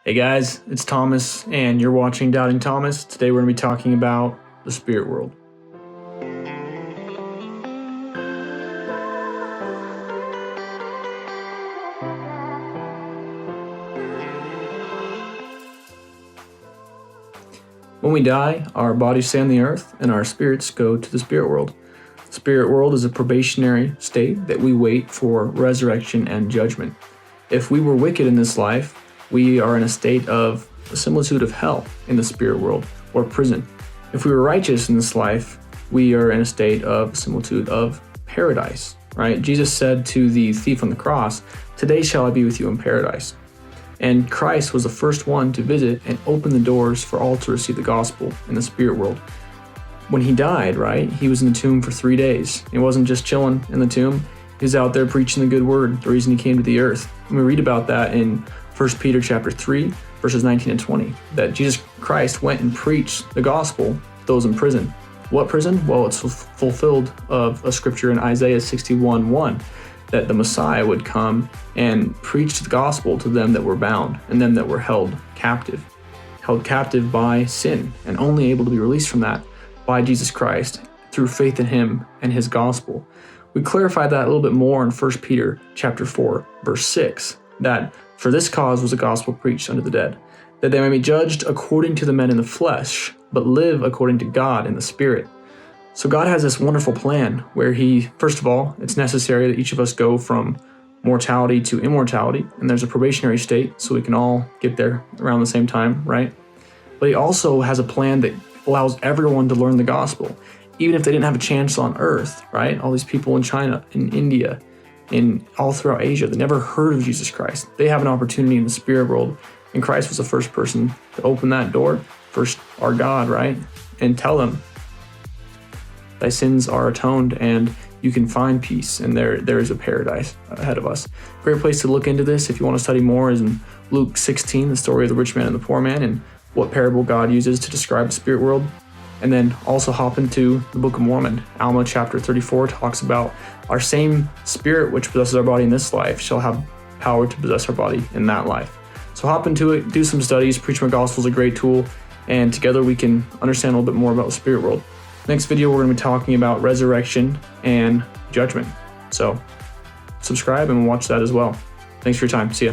Hey guys, it's Thomas, and you're watching Doubting Thomas. Today we're going to be talking about the spirit world. When we die, our bodies stay on the earth, and our spirits go to the spirit world. The spirit world is a probationary state that we wait for resurrection and judgment. If we were wicked in this life, we are in a state of a similitude of hell in the spirit world, or prison. If we were righteous in this life, we are in a state of similitude of paradise, right? Jesus said to the thief on the cross, "Today shall I be with you in paradise." And Christ was the first one to visit and open the doors for all to receive the gospel in the spirit world. When he died, right, he was in the tomb for 3 days. He wasn't just chilling in the tomb. He was out there preaching the good word, the reason he came to the earth. And we read about that in 1 Peter chapter 3, verses 19 and 20, that Jesus Christ went and preached the gospel to those in prison. What prison? Well, it's fulfilled of a scripture in Isaiah 61:1, that the Messiah would come and preach the gospel to them that were bound and them that were held captive by sin, and only able to be released from that by Jesus Christ through faith in him and his gospel. We clarify that a little bit more in 1 Peter chapter 4, verse 6, that for this cause was the gospel preached unto the dead, that they may be judged according to the men in the flesh, but live according to God in the spirit. So God has this wonderful plan where first of all, it's necessary that each of us go from mortality to immortality, and there's a probationary state so we can all get there around the same time, right? But he also has a plan that allows everyone to learn the gospel, even if they didn't have a chance on earth, right? All these people in China, in India, in all throughout Asia, they never heard of Jesus Christ. They have an opportunity in the spirit world, and Christ was the first person to open that door, first our God, right? And tell them, thy sins are atoned and you can find peace, and there is a paradise ahead of us. Great place to look into this if you want to study more is in Luke 16, the story of the rich man and the poor man, and what parable God uses to describe the spirit world. And then also hop into the Book of Mormon. Alma chapter 34 talks about our same spirit which possesses our body in this life shall have power to possess our body in that life. So hop into it, do some studies. Preach My Gospel is a great tool, and together we can understand a little bit more about the spirit world. Next video, we're going to be talking about resurrection and judgment. So subscribe and watch that as well. Thanks for your time. See ya.